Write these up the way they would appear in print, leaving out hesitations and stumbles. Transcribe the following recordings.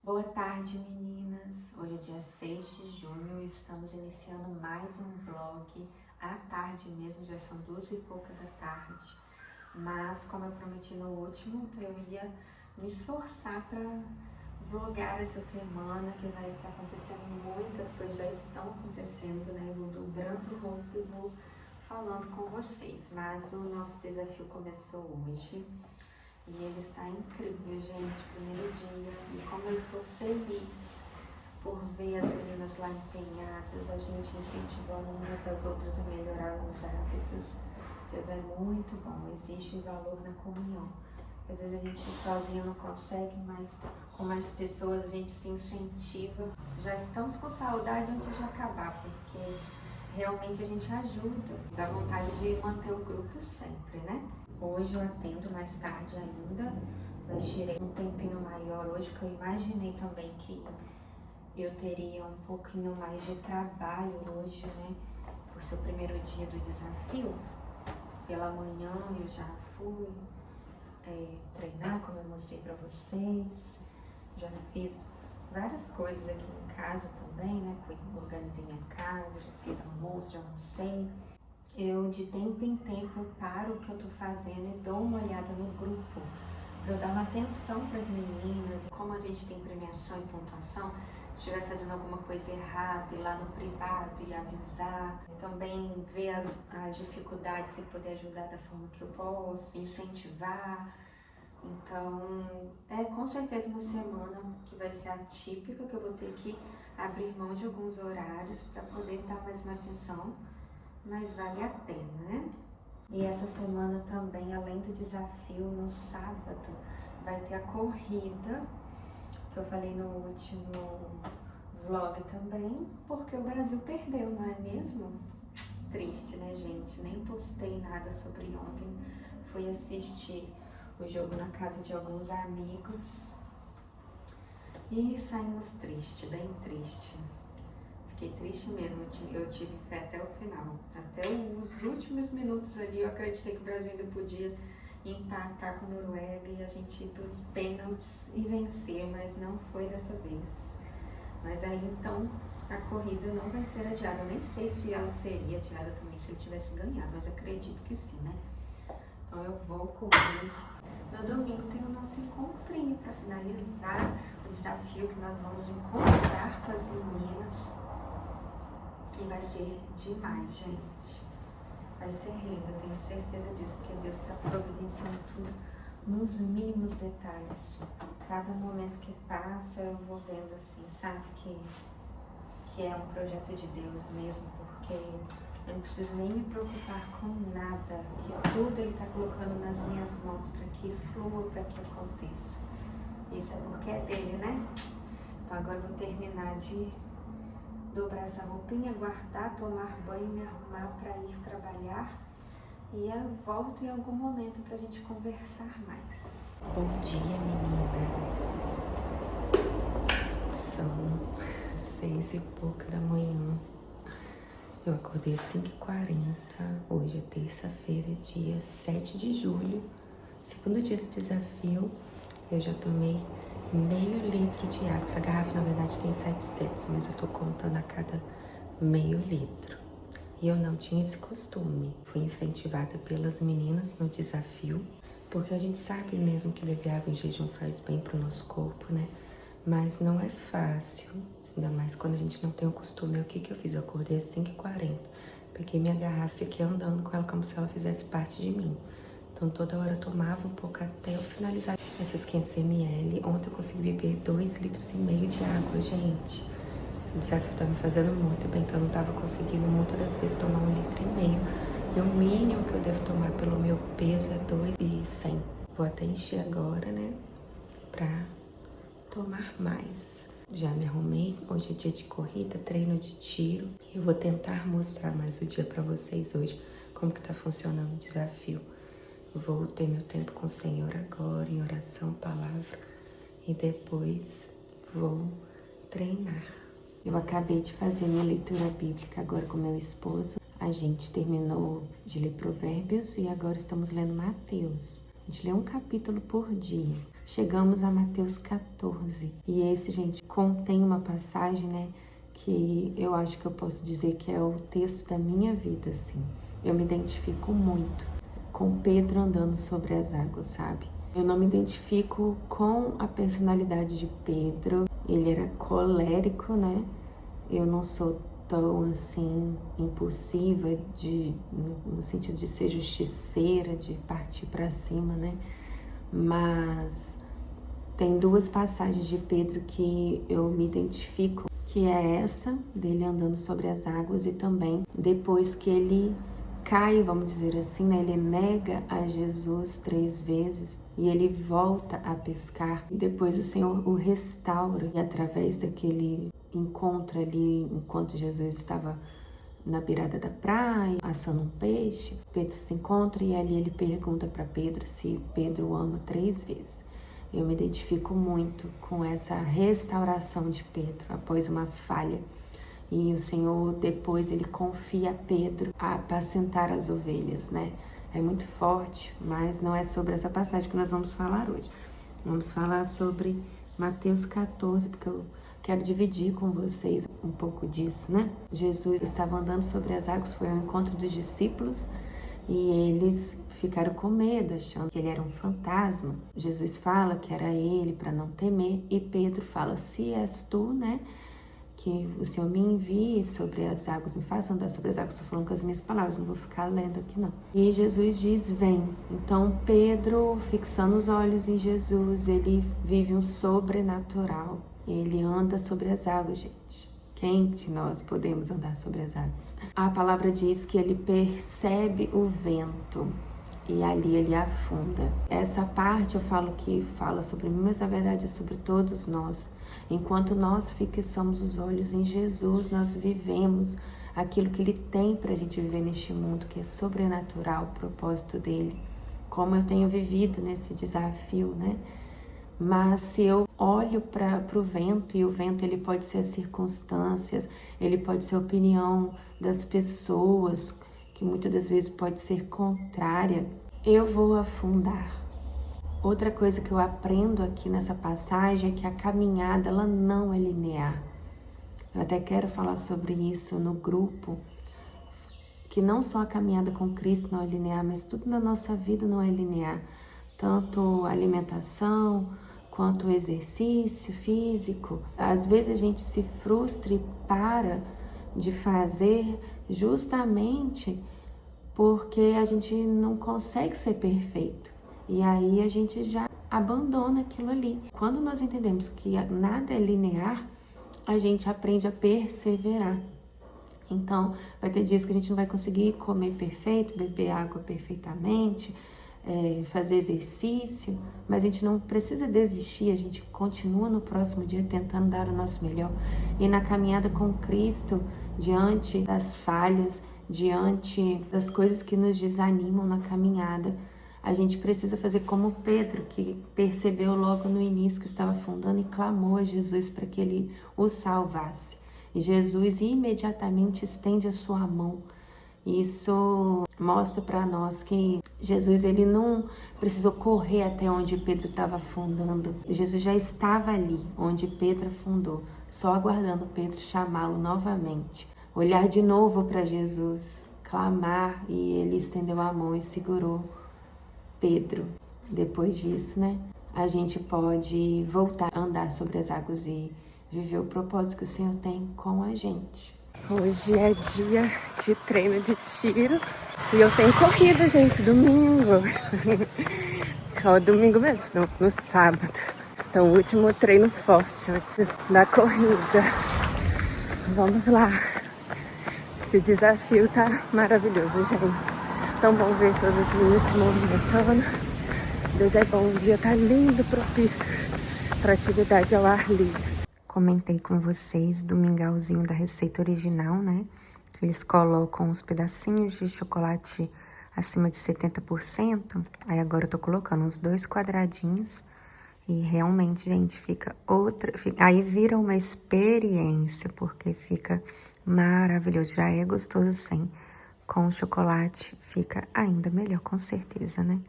Boa tarde, meninas! Hoje é dia 6 de junho e estamos iniciando mais um vlog à tarde mesmo, já são 2 e pouca da tarde. Mas, como eu prometi no último, eu ia me esforçar para vlogar essa semana, que vai estar acontecendo muitas coisas, já estão acontecendo, né? Eu vou dobrando roupa e vou falando com vocês. Mas o nosso desafio começou hoje. E ele está incrível, gente, primeiro dia. E como eu estou feliz por ver as meninas lá empenhadas, a gente incentivando umas às outras a melhorar os hábitos. Deus é muito bom, existe um valor na comunhão. Às vezes a gente sozinha não consegue, mas com mais pessoas a gente se incentiva. Já estamos com saudade antes de acabar, porque realmente a gente ajuda. Dá vontade de manter o grupo sempre, né? Hoje eu atendo mais tarde ainda, mas tirei um tempinho maior hoje, porque eu imaginei também que eu teria um pouquinho mais de trabalho hoje, né? Por ser o primeiro dia do desafio. Pela manhã eu já fui treinar, como eu mostrei pra vocês. Já fiz várias coisas aqui em casa também, né? Organizei minha casa, já fiz almoço, já almocei. Eu de tempo em tempo paro o que eu tô fazendo e dou uma olhada no grupo para eu dar uma atenção para as meninas. Como a gente tem premiação e pontuação, se estiver fazendo alguma coisa errada, ir lá no privado e avisar. Também ver as dificuldades e poder ajudar da forma que eu posso, incentivar. Então, com certeza uma semana que vai ser atípica, que eu vou ter que abrir mão de alguns horários para poder dar mais uma atenção. Mas vale a pena, né? E essa semana também, além do desafio, no sábado, vai ter a corrida, que eu falei no último vlog também, porque o Brasil perdeu, não é mesmo? Triste, né, gente? Nem postei nada sobre ontem. Fui assistir o jogo na casa de alguns amigos e saímos triste, bem triste. Fiquei triste mesmo, eu tive fé até o final. Até os últimos minutos ali, eu acreditei que o Brasil ainda podia empatar com a Noruega e a gente ir para os pênaltis e vencer, mas não foi dessa vez. Mas aí então a corrida não vai ser adiada. Eu nem sei se ela seria adiada também se eu tivesse ganhado, mas acredito que sim, né? Então eu vou correr. No domingo tem o nosso encontrinho para finalizar o desafio que nós vamos encontrar com as meninas. E vai ser demais, gente. Vai ser lindo, eu tenho certeza disso, porque Deus está providenciando tudo nos mínimos detalhes. Cada momento que passa, eu vou vendo assim, sabe? Que é um projeto de Deus mesmo, porque eu não preciso nem me preocupar com nada, que tudo Ele está colocando nas minhas mãos para que flua, para que aconteça. Isso é porque é dele, né? Então agora eu vou terminar de dobrar essa roupinha, guardar, tomar banho, me arrumar para ir trabalhar e eu volto em algum momento para a gente conversar mais. Bom dia, meninas! São 6 e pouca da manhã. Eu acordei às 5h40. Hoje é terça-feira, dia 7 de julho, segundo dia do desafio. Eu já tomei meio litro de água. Essa garrafa, na verdade, tem 700, mas eu tô contando a cada meio litro. E eu não tinha esse costume. Fui incentivada pelas meninas no desafio, porque a gente sabe mesmo que beber água em jejum faz bem pro nosso corpo, né? Mas não é fácil, ainda mais quando a gente não tem o costume. O que eu fiz? Eu acordei às 5h40. Peguei minha garrafa e fiquei andando com ela como se ela fizesse parte de mim. Então toda hora eu tomava um pouco até eu finalizar essas 500 ml. Ontem eu consegui beber 2,5 litros de água, gente. O desafio tá me fazendo muito bem, que eu não tava conseguindo muitas das vezes tomar 1,5 litro. E o mínimo que eu devo tomar pelo meu peso é 2,100. Vou até encher agora, né? Pra tomar mais. Já me arrumei, hoje é dia de corrida, treino de tiro. E eu vou tentar mostrar mais o dia pra vocês hoje, como que tá funcionando o desafio. Vou ter meu tempo com o Senhor agora, em oração, palavra, e depois vou treinar. Eu acabei de fazer minha leitura bíblica agora com meu esposo. A gente terminou de ler Provérbios e agora estamos lendo Mateus. A gente lê um capítulo por dia. Chegamos a Mateus 14. E esse, gente, contém uma passagem, né, que eu acho que eu posso dizer que é o texto da minha vida, assim. Eu me identifico muito com Pedro andando sobre as águas, sabe? Eu não me identifico com a personalidade de Pedro. Ele era colérico, né? Eu não sou tão, assim, impulsiva, no sentido de ser justiceira, de partir para cima, né? Mas tem duas passagens de Pedro que eu me identifico, que é essa, dele andando sobre as águas, e também depois que ele cai, vamos dizer assim, né? Ele nega a Jesus 3 vezes e ele volta a pescar. E depois o Senhor o restaura, e através daquele encontro ali, enquanto Jesus estava na beirada da praia, assando um peixe, Pedro se encontra e ali ele pergunta para Pedro se Pedro o ama 3 vezes. Eu me identifico muito com essa restauração de Pedro após uma falha. E o Senhor depois ele confia a Pedro a apacentar as ovelhas, né? É muito forte, mas não é sobre essa passagem que nós vamos falar hoje. Vamos falar sobre Mateus 14, porque eu quero dividir com vocês um pouco disso, né? Jesus estava andando sobre as águas, foi ao encontro dos discípulos e eles ficaram com medo, achando que ele era um fantasma. Jesus fala que era ele para não temer e Pedro fala, se és tu, né? Que o Senhor me envie sobre as águas, me faça andar sobre as águas. Estou falando com as minhas palavras, não vou ficar lendo aqui não. E Jesus diz, vem. Então Pedro, fixando os olhos em Jesus, ele vive um sobrenatural. Ele anda sobre as águas, gente. Quem de nós podemos andar sobre as águas? A palavra diz que ele percebe o vento e ali ele afunda. Essa parte eu falo que fala sobre mim, mas na verdade é sobre todos nós. Enquanto nós fixamos os olhos em Jesus, nós vivemos aquilo que Ele tem para a gente viver neste mundo, que é sobrenatural, o propósito dEle. Como eu tenho vivido nesse desafio, né? Mas se eu olho para o vento, e o vento ele pode ser as circunstâncias, ele pode ser a opinião das pessoas, que muitas das vezes pode ser contrária, eu vou afundar. Outra coisa que eu aprendo aqui nessa passagem é que a caminhada ela não é linear. Eu até quero falar sobre isso no grupo, que não só a caminhada com Cristo não é linear, mas tudo na nossa vida não é linear. Tanto a alimentação, quanto o exercício físico. Às vezes a gente se frustra e para de fazer justamente porque a gente não consegue ser perfeito. E aí a gente já abandona aquilo ali. Quando nós entendemos que nada é linear, a gente aprende a perseverar. Então, vai ter dias que a gente não vai conseguir comer perfeito, beber água perfeitamente, fazer exercício, mas a gente não precisa desistir, a gente continua no próximo dia tentando dar o nosso melhor. E na caminhada com Cristo, diante das falhas, diante das coisas que nos desanimam na caminhada, a gente precisa fazer como Pedro, que percebeu logo no início que estava afundando e clamou a Jesus para que ele o salvasse. E Jesus imediatamente estende a sua mão. Isso mostra para nós que Jesus ele não precisou correr até onde Pedro estava afundando. Jesus já estava ali, onde Pedro afundou, só aguardando Pedro chamá-lo novamente. Olhar de novo para Jesus, clamar, e ele estendeu a mão e segurou Pedro. Depois disso, né, a gente pode voltar a andar sobre as águas e viver o propósito que o Senhor tem com a gente. Hoje é dia de treino de tiro e eu tenho corrida, gente, domingo. Domingo mesmo, no sábado. Então, o último treino forte antes da corrida. Vamos lá. Esse desafio tá maravilhoso, gente. Tão bom ver todos os meninos se movimentando. Deus é bom, o dia tá lindo, propício para atividade ao ar livre. Comentei com vocês do mingauzinho da receita original, né? Eles colocam uns pedacinhos de chocolate acima de 70%. Aí agora eu tô colocando uns 2 quadradinhos. E realmente, gente, aí vira uma experiência, porque fica maravilhoso. Já é gostoso sem. Com o chocolate fica ainda melhor, com certeza, né?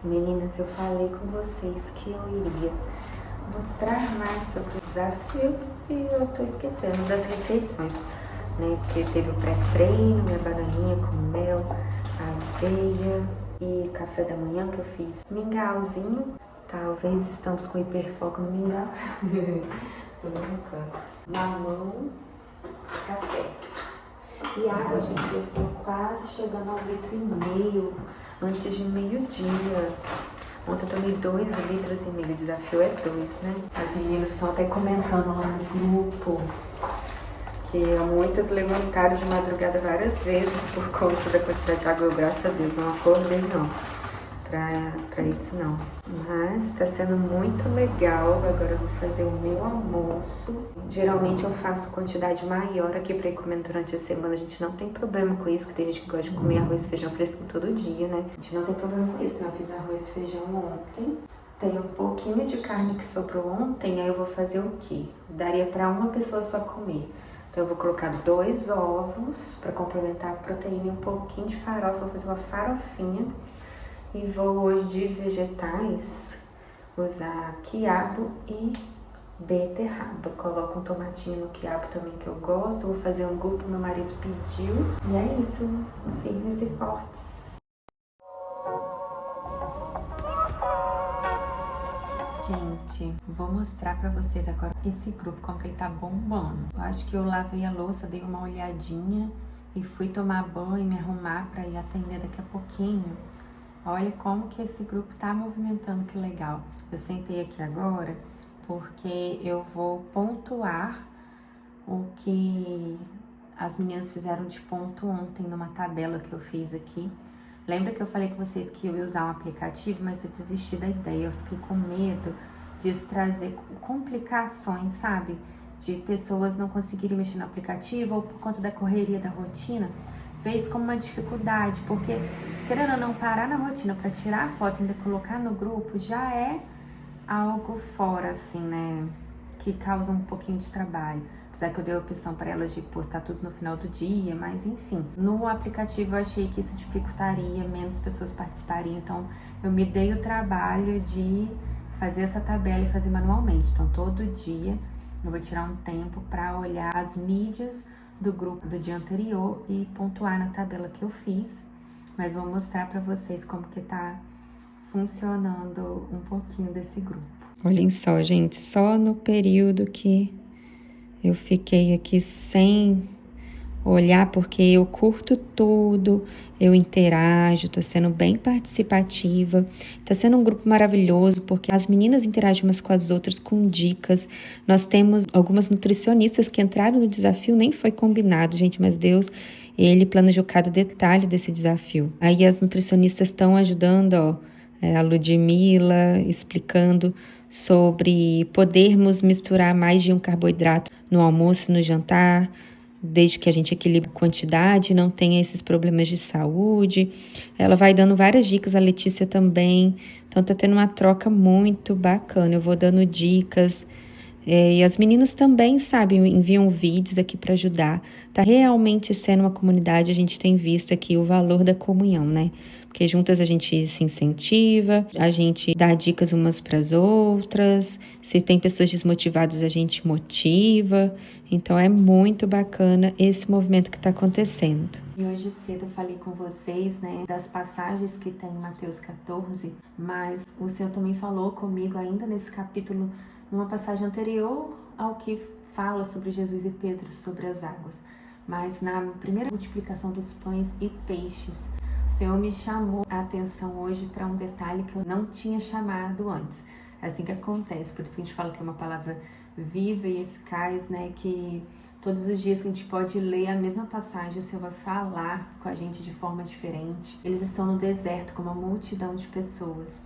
Meninas, eu falei com vocês que eu iria mostrar mais sobre o desafio e eu tô esquecendo das refeições, né? Porque teve o pré-treino, minha bananinha com mel, aveia e café da manhã que eu fiz mingauzinho. Talvez estamos com hiperfoco no mingau. Tô brincando. Mamão, café. E água, gente, eu estou quase chegando ao 1,5 litro antes de meio-dia. Ontem eu tomei 2,5 litros, o desafio é 2, né? As meninas estão até comentando lá no grupo que muitas levantaram de madrugada várias vezes por conta da quantidade de água. Eu, graças a Deus, não acordei não pra isso não. Mas tá sendo muito legal. Agora eu vou fazer o meu almoço. Geralmente eu faço quantidade maior aqui pra ir comendo durante a semana. A gente não tem problema com isso, que tem gente que gosta de comer arroz e feijão fresco todo dia, né? A gente não tem problema com isso. Eu fiz arroz e feijão ontem. Tem um pouquinho de carne que sobrou ontem, aí eu vou fazer o quê? Daria pra uma pessoa só comer. Então eu vou colocar 2 ovos pra complementar a proteína e um pouquinho de farofa. Vou fazer uma farofinha. E vou hoje de vegetais usar quiabo e beterraba. Coloco um tomatinho no quiabo também que eu gosto. Vou fazer um angu que meu marido pediu. E é isso, firmes e fortes. Gente, vou mostrar pra vocês agora esse grupo, como que ele tá bombando. Eu acho que eu lavei a louça, dei uma olhadinha e fui tomar banho e me arrumar pra ir atender daqui a pouquinho. Olha como que esse grupo tá movimentando, que legal. Eu sentei aqui agora porque eu vou pontuar o que as meninas fizeram de ponto ontem numa tabela que eu fiz aqui. Lembra que eu falei com vocês que eu ia usar um aplicativo, mas eu desisti da ideia. Eu fiquei com medo disso trazer complicações, sabe? De pessoas não conseguirem mexer no aplicativo ou por conta da correria da rotina. Fez como uma dificuldade, porque querendo ou não parar na rotina para tirar a foto e ainda colocar no grupo já é algo fora, assim, né? Que causa um pouquinho de trabalho. Apesar que eu dei a opção para elas de postar tudo no final do dia, mas enfim. No aplicativo eu achei que isso dificultaria, menos pessoas participariam, então eu me dei o trabalho de fazer essa tabela e fazer manualmente. Então todo dia eu vou tirar um tempo para olhar as mídias do grupo do dia anterior e pontuar na tabela que eu fiz, mas vou mostrar para vocês como que tá funcionando um pouquinho desse grupo. Olhem só, gente, só no período que eu fiquei aqui sem olhar, porque eu curto tudo, eu interajo, tô sendo bem participativa, tá sendo um grupo maravilhoso, porque as meninas interagem umas com as outras com dicas. Nós temos algumas nutricionistas que entraram no desafio, nem foi combinado, gente, mas Deus, Ele planejou cada detalhe desse desafio. Aí as nutricionistas estão ajudando, ó, a Ludmila explicando sobre podermos misturar mais de um carboidrato no almoço e no jantar, desde que a gente equilibre a quantidade, não tenha esses problemas de saúde. Ela vai dando várias dicas, a Letícia também. Então tá tendo uma troca muito bacana. Eu vou dando dicas. E as meninas também, sabe, enviam vídeos aqui para ajudar. Tá realmente sendo uma comunidade, a gente tem visto aqui o valor da comunhão, né? Porque juntas a gente se incentiva, a gente dá dicas umas para as outras. Se tem pessoas desmotivadas, a gente motiva. Então é muito bacana esse movimento que está acontecendo. E hoje cedo eu falei com vocês, né, das passagens que tem em Mateus 14, mas o Senhor também falou comigo ainda nesse capítulo, numa passagem anterior ao que fala sobre Jesus e Pedro sobre as águas. Mas na primeira multiplicação dos pães e peixes, o Senhor me chamou a atenção hoje para um detalhe que eu não tinha chamado antes. É assim que acontece, por isso que a gente fala que é uma palavra viva e eficaz, né? Que todos os dias que a gente pode ler a mesma passagem, o Senhor vai falar com a gente de forma diferente. Eles estão no deserto com uma multidão de pessoas.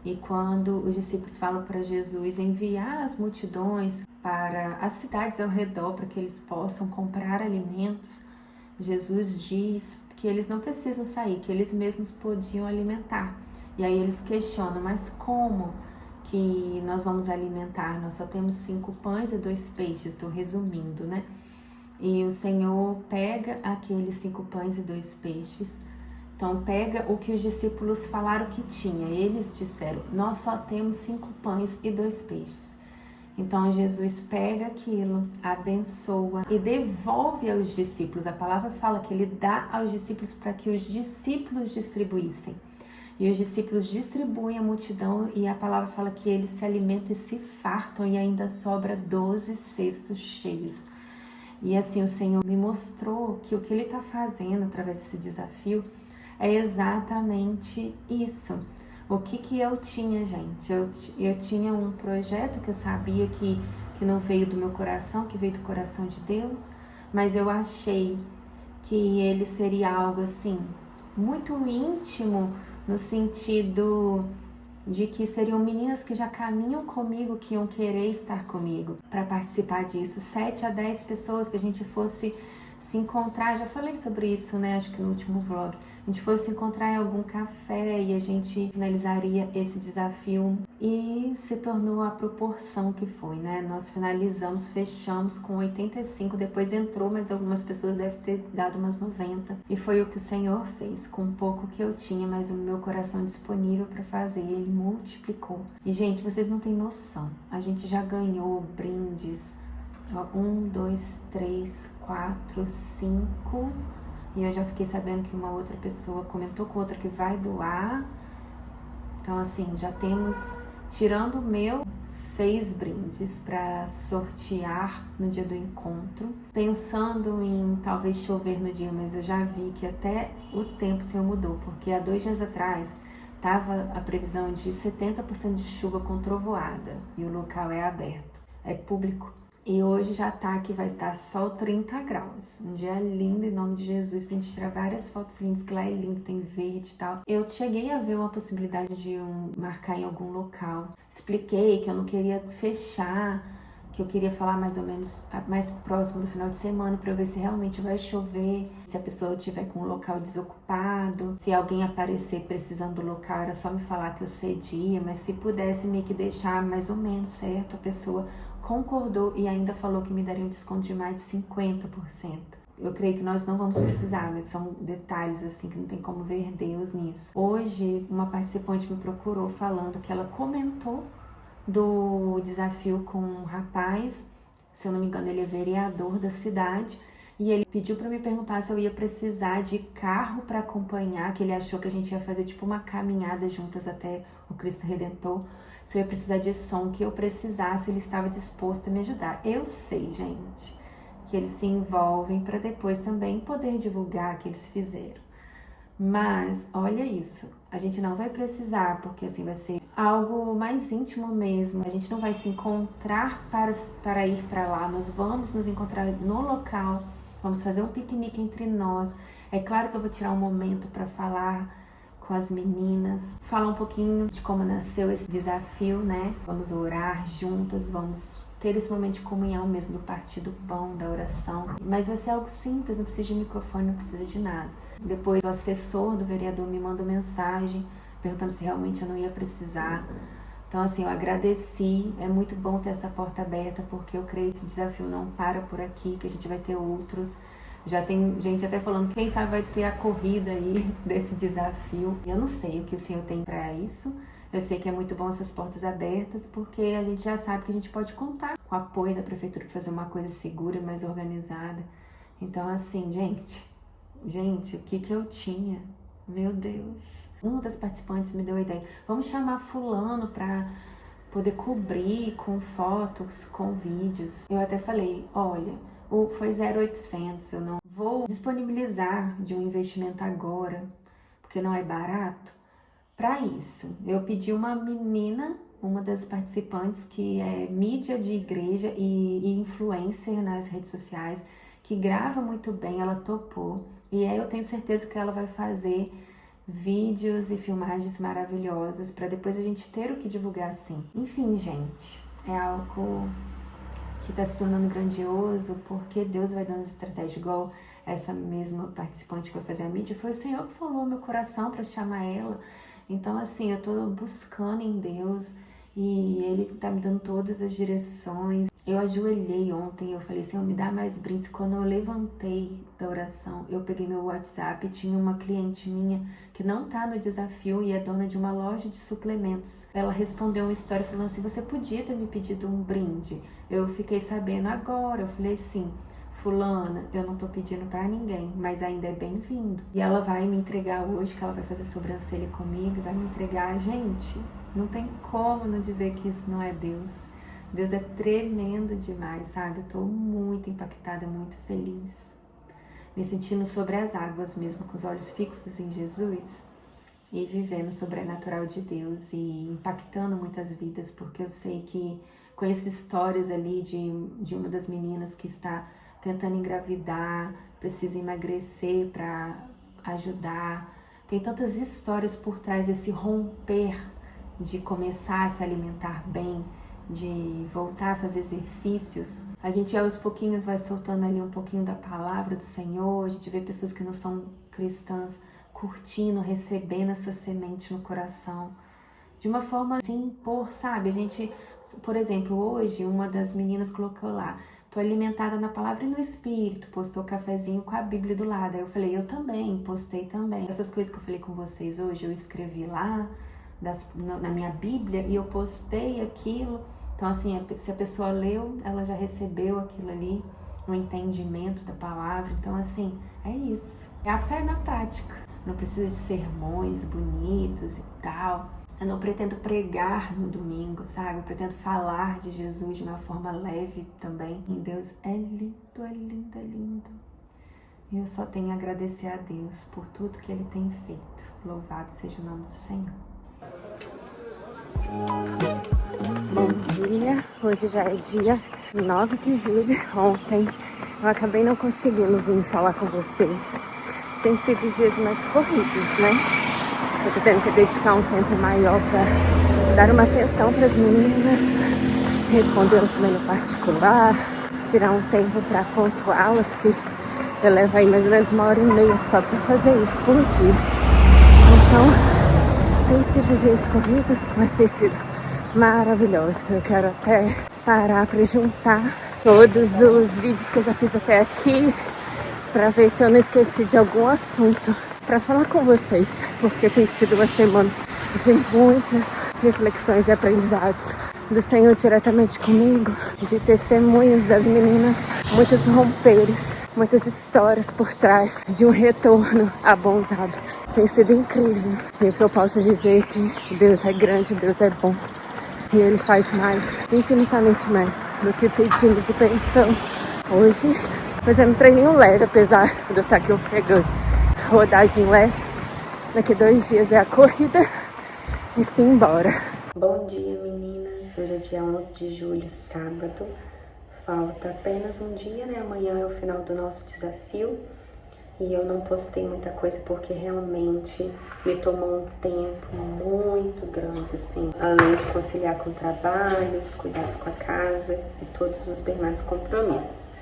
E quando os discípulos falam para Jesus enviar as multidões para as cidades ao redor para que eles possam comprar alimentos, Jesus diz que eles não precisam sair, que eles mesmos podiam alimentar. E aí eles questionam, mas como que nós vamos alimentar? Nós só temos 5 pães e 2 peixes, estou resumindo, né? E o Senhor pega aqueles 5 pães e 2 peixes, Então pega o que os discípulos falaram que tinha. Eles disseram, nós só temos 5 pães e 2 peixes. Então Jesus pega aquilo, abençoa e devolve aos discípulos. A palavra fala que ele dá aos discípulos para que os discípulos distribuíssem. E os discípulos distribuem a multidão e a palavra fala que eles se alimentam e se fartam e ainda sobra 12 cestos cheios. E assim o Senhor me mostrou que o que Ele está fazendo através desse desafio é exatamente isso. O que eu tinha, gente? Eu tinha um projeto que eu sabia que não veio do meu coração, que veio do coração de Deus, mas eu achei que ele seria algo assim, muito íntimo, no sentido de que seriam meninas que já caminham comigo, que iam querer estar comigo para participar disso. 7 a 10 pessoas que a gente fosse se encontrar, já falei sobre isso, né? Acho que no último vlog. A gente fosse se encontrar em algum café e a gente finalizaria esse desafio e se tornou a proporção que foi, né? Nós finalizamos, fechamos com 85, depois entrou, mas algumas pessoas devem ter dado umas 90. E foi o que o Senhor fez, com um pouco que eu tinha, mas o meu coração disponível para fazer, Ele multiplicou. E, gente, vocês não têm noção, a gente já ganhou brindes, 1, 2, 3, 4, 5... E eu já fiquei sabendo que uma outra pessoa comentou com outra que vai doar. Então, assim, já temos, tirando o meu, 6 brindes para sortear no dia do encontro. Pensando em talvez chover no dia, mas eu já vi que até o tempo se mudou. Porque há 2 dias atrás estava a previsão de 70% de chuva com trovoada. E o local é aberto, é público. E hoje já tá que vai estar só 30 graus. Um dia lindo, em nome de Jesus, pra gente tirar várias fotos lindas, que lá é lindo, tem verde e tal. Eu cheguei a ver uma possibilidade de marcar em algum local. Expliquei que eu não queria fechar, que eu queria falar mais ou menos mais próximo do final de semana pra eu ver se realmente vai chover, se a pessoa estiver com o local desocupado, se alguém aparecer precisando do local, era só me falar que eu cedia, mas se pudesse meio que deixar mais ou menos certo, a pessoa concordou e ainda falou que me daria um desconto de mais de 50%. Eu creio que nós não vamos precisar, mas são detalhes assim que não tem como ver Deus nisso. Hoje, uma participante me procurou falando que ela comentou do desafio com um rapaz, se eu não me engano ele é vereador da cidade, e ele pediu para me perguntar se eu ia precisar de carro para acompanhar, que ele achou que a gente ia fazer tipo uma caminhada juntas até o Cristo Redentor. Se eu ia precisar de som, que eu precisasse, ele estava disposto a me ajudar. Eu sei, gente, que eles se envolvem para depois também poder divulgar o que eles fizeram. Mas, olha isso, a gente não vai precisar, porque assim vai ser algo mais íntimo mesmo. A gente não vai se encontrar para ir para lá, nós vamos nos encontrar no local, vamos fazer um piquenique entre nós. É claro que eu vou tirar um momento para falar com as meninas, falar um pouquinho de como nasceu esse desafio, né? Vamos orar juntas, vamos ter esse momento de comunhão mesmo, do partir do pão, da oração. Mas vai ser algo simples, não precisa de microfone, não precisa de nada. Depois o assessor do vereador me mandou mensagem, perguntando se realmente eu não ia precisar. Então assim, eu agradeci, é muito bom ter essa porta aberta, porque eu creio que esse desafio não para por aqui, que a gente vai ter outros. Já tem gente até falando, quem sabe vai ter a corrida aí desse desafio. Eu não sei o que o Senhor tem para isso. Eu sei que é muito bom essas portas abertas, porque a gente já sabe que a gente pode contar com o apoio da prefeitura para fazer uma coisa segura, mais organizada. Então assim, gente, o que eu tinha? Meu Deus. Uma das participantes me deu a ideia, vamos chamar fulano para poder cobrir com fotos, com vídeos. Eu até falei, olha, foi 0,800, eu não vou disponibilizar de um investimento agora, porque não é barato. Para isso, eu pedi uma menina, uma das participantes, que é mídia de igreja e influencer nas redes sociais, que grava muito bem, ela topou. E aí eu tenho certeza que ela vai fazer vídeos e filmagens maravilhosas para depois a gente ter o que divulgar assim. Enfim, gente, é algo que está se tornando grandioso, porque Deus vai dando as estratégias, igual essa mesma participante que vai fazer a mídia, foi o Senhor que falou no meu coração para chamar ela. Então assim, eu estou buscando em Deus e Ele está me dando todas as direções. Eu ajoelhei ontem, eu falei, Senhor, me dá mais brindes. Quando eu levantei da oração, eu peguei meu WhatsApp e tinha uma cliente minha que não tá no desafio e é dona de uma loja de suplementos. Ela respondeu uma história falando assim, você podia ter me pedido um brinde? Eu fiquei sabendo agora, eu falei assim, fulana, eu não tô pedindo pra ninguém, mas ainda é bem-vindo. E ela vai me entregar hoje, que ela vai fazer sobrancelha comigo, vai me entregar. Gente, não tem como não dizer que isso não é Deus. Deus é tremendo demais, sabe? Eu tô muito impactada, muito feliz. Me sentindo sobre as águas mesmo, com os olhos fixos em Jesus e vivendo o sobrenatural de Deus e impactando muitas vidas, porque eu sei que com essas histórias ali de uma das meninas que está tentando engravidar, precisa emagrecer para ajudar. Tem tantas histórias por trás desse romper de começar a se alimentar bem, de voltar a fazer exercícios. A gente aos pouquinhos vai soltando ali um pouquinho da palavra do Senhor, a gente vê pessoas que não são cristãs curtindo, recebendo essa semente no coração. De uma forma assim, sabe? A gente, por exemplo, hoje uma das meninas colocou lá, tô alimentada na palavra e no Espírito, postou cafezinho com a Bíblia do lado. Aí eu falei, eu também, postei também. Essas coisas que eu falei com vocês hoje, eu escrevi lá na minha Bíblia e eu postei aquilo. Então assim, se a pessoa leu, ela já recebeu aquilo ali, no entendimento da palavra. Então assim, é isso. É a fé na prática. Não precisa de sermões bonitos e tal. Eu não pretendo pregar no domingo, sabe? Eu pretendo falar de Jesus de uma forma leve também. E Deus é lindo, é lindo, é lindo. E eu só tenho a agradecer a Deus por tudo que Ele tem feito. Louvado seja o nome do Senhor. Bom dia, hoje já é dia 9 de julho. Ontem eu acabei não conseguindo vir falar com vocês. Tem sido dias mais corridos, né? Eu tô tendo que dedicar um tempo maior para dar uma atenção para as meninas, respondê-las também no particular, tirar um tempo para pontuá-las, que eu levo aí mais ou menos 1h30 só para fazer isso por dia. Então, tem sido dias corridos, mas tem sido maravilhoso. Eu quero até parar para juntar todos os vídeos que eu já fiz até aqui, para ver se eu não esqueci de algum assunto para falar com vocês, porque tem sido uma semana de muitas reflexões e aprendizados do Senhor diretamente comigo, de testemunhos das meninas, muitos romperes, muitas histórias por trás de um retorno a bons hábitos. Tem sido incrível, e o que eu posso dizer é que Deus é grande, Deus é bom, e Ele faz mais, infinitamente mais do que pedimos e pensamos. Hoje, fazendo um treininho leve, apesar de eu estar aqui ofegante. Rodagem leve, daqui 2 dias é a corrida e sim, embora. Bom dia, meninas. Hoje é dia 11 de julho, sábado. Falta apenas um dia, né? Amanhã é o final do nosso desafio. E eu não postei muita coisa porque realmente me tomou um tempo muito grande, assim. Além de conciliar com o trabalho, os cuidados com a casa e todos os demais compromissos.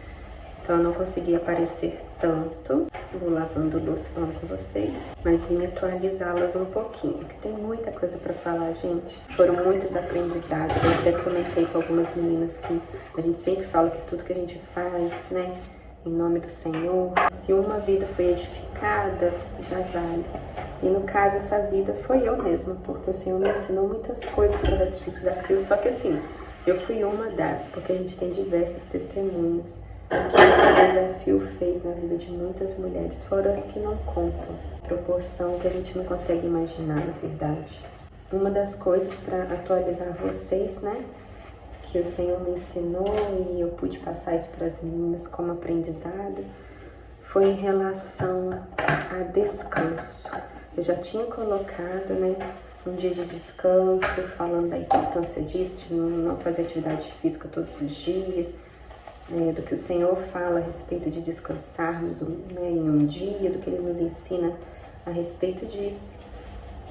Então eu não consegui aparecer tanto, vou lavando louça falando com vocês, mas vim atualizá-las um pouquinho, que tem muita coisa para falar, gente. Foram muitos aprendizados, eu até comentei com algumas meninas que a gente sempre fala que tudo que a gente faz, né, em nome do Senhor, se uma vida foi edificada, já vale. E no caso, essa vida foi eu mesma, porque o Senhor me ensinou muitas coisas através desse desafio, só que assim, eu fui uma das, porque a gente tem diversos testemunhos que esse desafio fez na vida de muitas mulheres, fora as que não contam, proporção que a gente não consegue imaginar, na verdade. Uma das coisas para atualizar vocês, né, que o Senhor me ensinou e eu pude passar isso para as meninas como aprendizado, foi em relação a descanso. Eu já tinha colocado, né, um dia de descanso, falando da importância disso, de não fazer atividade física todos os dias, do que o Senhor fala a respeito de descansarmos, né, em um dia, do que Ele nos ensina a respeito disso.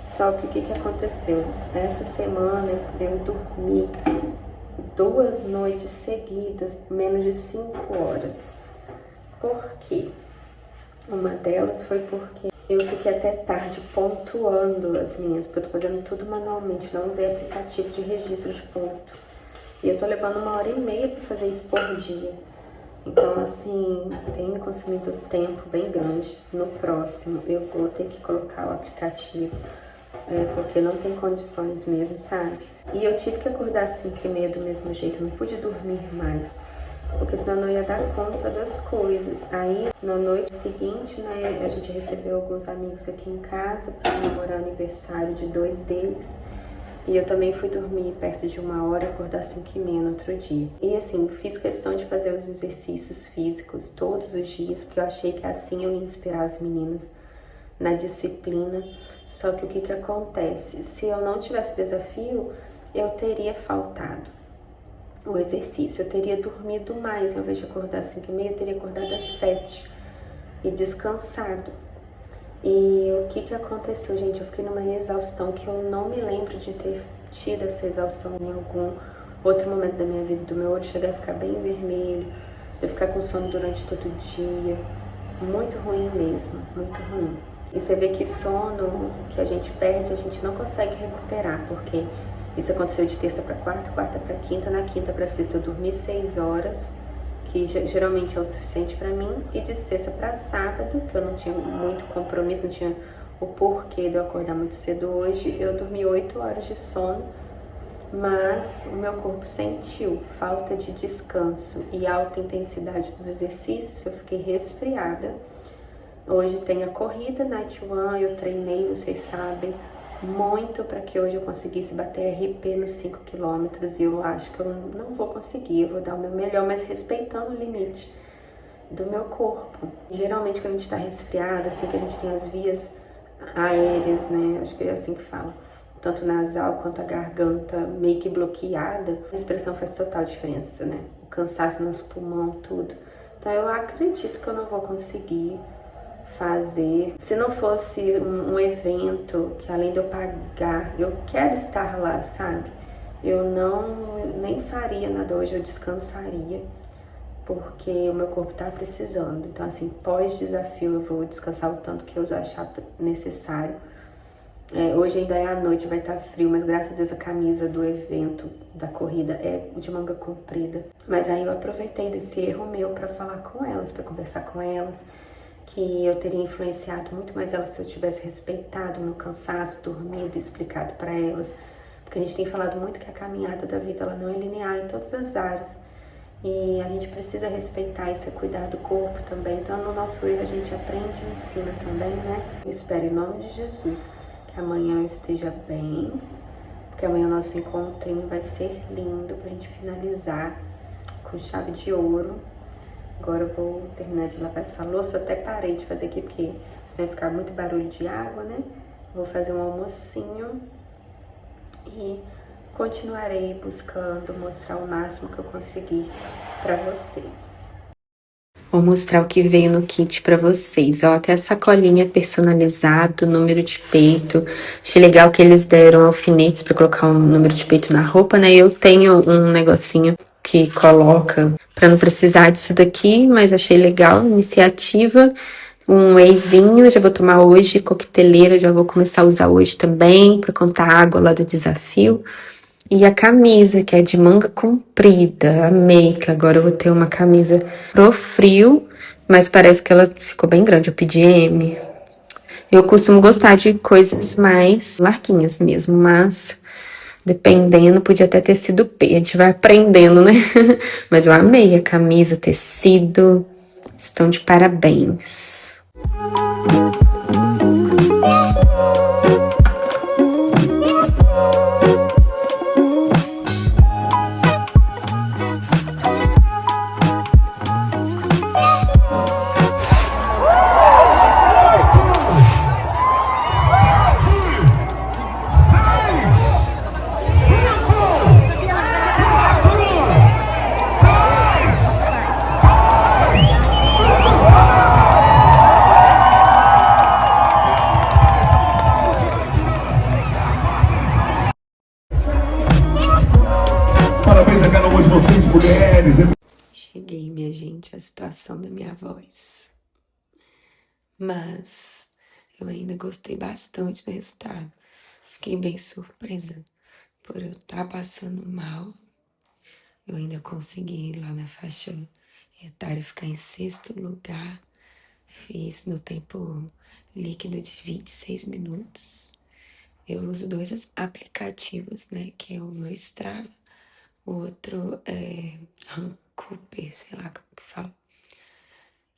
Só que o que aconteceu? Essa semana eu dormi 2 noites seguidas, menos de 5 horas. Por quê? Uma delas foi porque eu fiquei até tarde pontuando as minhas, porque eu tô fazendo tudo manualmente, não usei aplicativo de registro de ponto. E eu tô levando 1h30 para fazer isso por dia. Então, assim, tem me consumido tempo bem grande. No próximo, eu vou ter que colocar o aplicativo, porque não tem condições mesmo, sabe? E eu tive que acordar às 5h30 do mesmo jeito, não pude dormir mais, porque senão eu não ia dar conta das coisas. Aí, na noite seguinte, né, a gente recebeu alguns amigos aqui em casa para comemorar o aniversário de 2 deles. E eu também fui dormir perto de 1h, acordar às 5h30 no outro dia. E assim, fiz questão de fazer os exercícios físicos todos os dias, porque eu achei que assim eu ia inspirar as meninas na disciplina. Só que o que acontece? Se eu não tivesse desafio, eu teria faltado o exercício. Eu teria dormido mais, ao invés de acordar às 5h30, eu teria acordado às 7h e descansado. E o que aconteceu, gente? Eu fiquei numa exaustão que eu não me lembro de ter tido essa exaustão em algum outro momento da minha vida, do meu olho chegar a ficar bem vermelho, eu ficar com sono durante todo o dia. Muito ruim mesmo, muito ruim. E você vê que sono que a gente perde, a gente não consegue recuperar, porque isso aconteceu de terça para quarta, quarta para quinta, na quinta para sexta eu dormi 6 horas, que geralmente é o suficiente para mim, e de sexta para sábado, que eu não tinha muito compromisso, não tinha o porquê de eu acordar muito cedo hoje, eu dormi 8 horas de sono, mas o meu corpo sentiu falta de descanso e alta intensidade dos exercícios, eu fiquei resfriada. Hoje tem a corrida Night One, eu treinei, vocês sabem, muito para que hoje eu conseguisse bater RP nos 5 quilômetros, e eu acho que eu não vou conseguir, eu vou dar o meu melhor, mas respeitando o limite do meu corpo. Geralmente quando a gente está resfriada, assim, que a gente tem as vias aéreas, né, acho que é assim que fala, tanto nasal quanto a garganta meio que bloqueada, a respiração faz total diferença, né, o cansaço no nosso pulmão, tudo. Então eu acredito que eu não vou conseguir fazer. Se não fosse um evento que, além de eu pagar, eu quero estar lá, sabe? Eu nem faria nada hoje, eu descansaria, porque o meu corpo tá precisando. Então, assim, pós-desafio eu vou descansar o tanto que eu achar necessário. Hoje ainda é à noite, vai estar frio, mas graças a Deus a camisa do evento, da corrida, é de manga comprida. Mas aí eu aproveitei desse erro meu para falar com elas, para conversar com elas, que eu teria influenciado muito mais elas se eu tivesse respeitado o meu cansaço, dormido, explicado para elas. Porque a gente tem falado muito que a caminhada da vida ela não é linear em todas as áreas. E a gente precisa respeitar isso, cuidar do corpo também. Então, no nosso erro, a gente aprende e ensina também, né? Eu espero, em nome de Jesus, que amanhã eu esteja bem, porque amanhã o nosso encontrinho vai ser lindo pra gente finalizar com chave de ouro. Agora eu vou terminar de lavar essa louça. Eu até parei de fazer aqui, porque senão vai ficar muito barulho de água, né? Vou fazer um almocinho e continuarei buscando mostrar o máximo que eu conseguir pra vocês. Vou mostrar o que veio no kit pra vocês. Ó, até a sacolinha personalizada, número de peito. Achei legal que eles deram alfinetes pra colocar o número de peito na roupa, né? Eu tenho um negocinho que coloca pra não precisar disso daqui, mas achei legal, iniciativa. Um wheyzinho, já vou tomar hoje, coqueteleira, já vou começar a usar hoje também, pra contar a água lá do desafio. E a camisa, que é de manga comprida, amei, que agora eu vou ter uma camisa pro frio, mas parece que ela ficou bem grande, eu pedi M. Eu costumo gostar de coisas mais larguinhas mesmo, mas dependendo, podia até ter sido P, a gente vai aprendendo, né? Mas eu amei a camisa, tecido, estão de parabéns. Parabéns a cada uma de vocês, mulheres. Cheguei, minha gente, à situação da minha voz. Mas eu ainda gostei bastante do resultado. Fiquei bem surpresa por eu estar passando mal Eu ainda consegui lá na faixa etária ficar em 6º lugar. Fiz no tempo líquido de 26 minutos. Eu uso 2 aplicativos, né? Que é o meu Strava, o outro é Runkeeper, sei lá como que fala.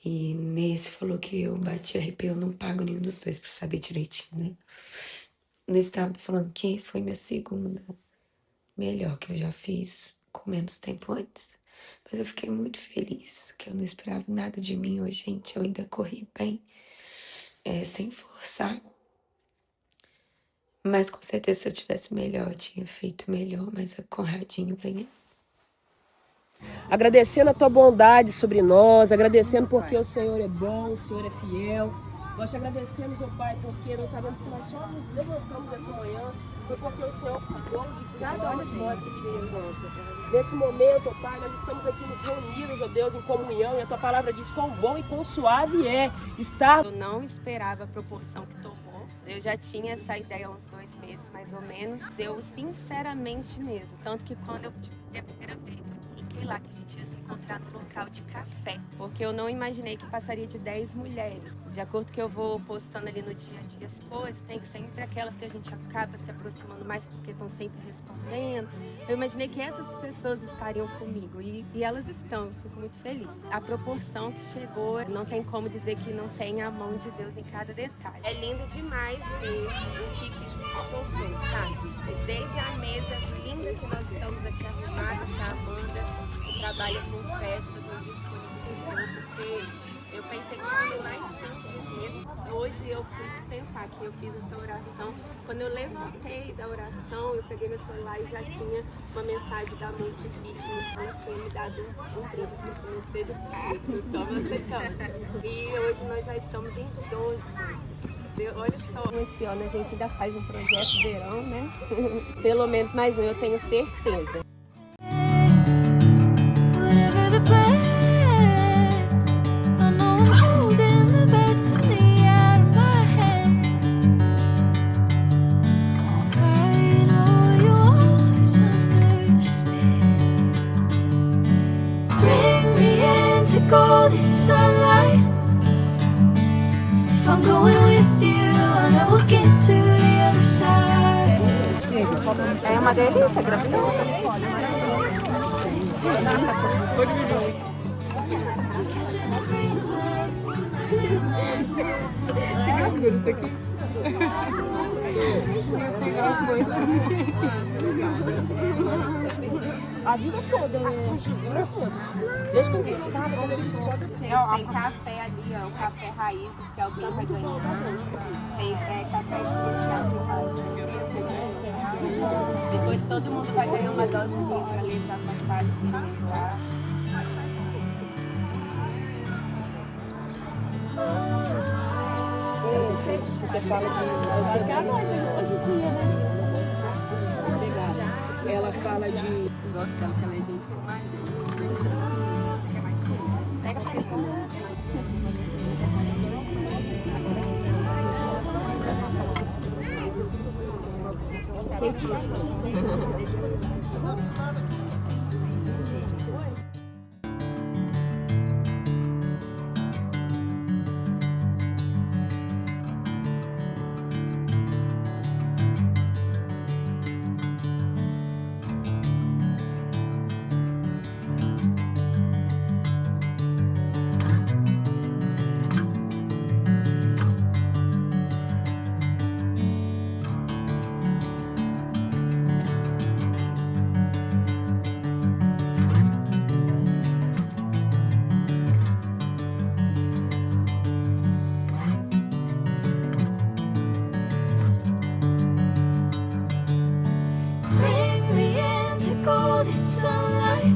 E nesse falou que eu bati RP, eu não pago nenhum dos dois pra saber direitinho, né? No Strava tá falando que foi minha segunda melhor que eu já fiz com menos tempo antes. Mas eu fiquei muito feliz, que eu não esperava nada de mim hoje, gente. Eu ainda corri bem, sem forçar. Mas com certeza se eu tivesse melhor, eu tinha feito melhor, mas a Conradinho vem aí. Agradecendo a tua bondade sobre nós, agradecendo porque o Senhor é bom, o Senhor é fiel. Nós te agradecemos, ó Pai, porque nós sabemos que nós só nos levantamos essa manhã, foi porque o Senhor cuidou de cada um de nós que se encontra. Nesse momento, ó Pai, nós estamos aqui nos reunidos, ó Deus, em comunhão, e a tua palavra diz quão bom e quão suave é estar. Eu não esperava a proporção que tomou. Eu já tinha essa ideia há uns 2 meses, mais ou menos. Eu, sinceramente mesmo, tanto que quando eu tive a primeira vez, coloquei lá que a gente ia se encontrar no local de café, porque eu não imaginei que passaria de 10 mulheres. De acordo com que eu vou postando ali no dia a dia as coisas, tem sempre aquelas que a gente acaba se aproximando mais porque estão sempre respondendo. Eu imaginei que essas pessoas estariam comigo e elas estão, eu fico muito feliz. A proporção que chegou, não tem como dizer que não tem a mão de Deus em cada detalhe. É lindo demais ver o que isso se tornou, sabe? Desde a mesa linda que nós estamos aqui arrumados, com a Amanda, que trabalha com festas, nos disponibilizou, porque eu pensei que foi mais simples mesmo. Hoje eu fui pensar que eu fiz essa oração. Quando eu levantei da oração, eu peguei meu celular e já tinha uma mensagem da Multi Fitness. Ela tinha me dado um brinde que se não seja fitness, então eu aceitando. E hoje nós já estamos em 12. Olha só. Esse ano a gente ainda faz um projeto verão, né? Pelo menos mais um, eu tenho certeza. Golden sunlight. If I'm going with you, I know we'll get to the other side. É uma delícia, gravidez. Isso aqui. A vida toda, né? A vida toda. Desde que eu vim cá, você deve escola. Tem café ali, ó, o café raiz, que alguém vai ganhar. Tem café de depois todo mundo vai ganhar uma dosezinha pra levar pra casa experimentar. Você fala de você quer a noite hoje em dia, né? Ela fala de. Eu gosto dela, que ela é gente com mais. Pega pra ele. Sunlight.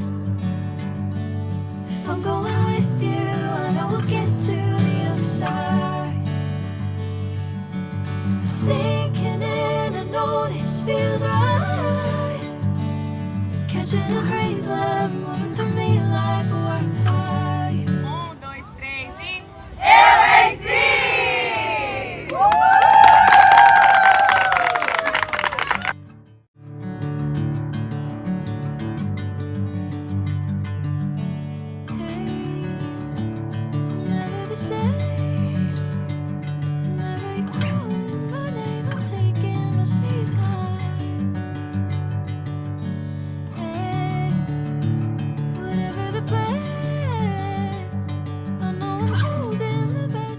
If I'm going with you, I know we'll get to the other side. Sinking in, I know this feels right. Catching a crazy love, moving through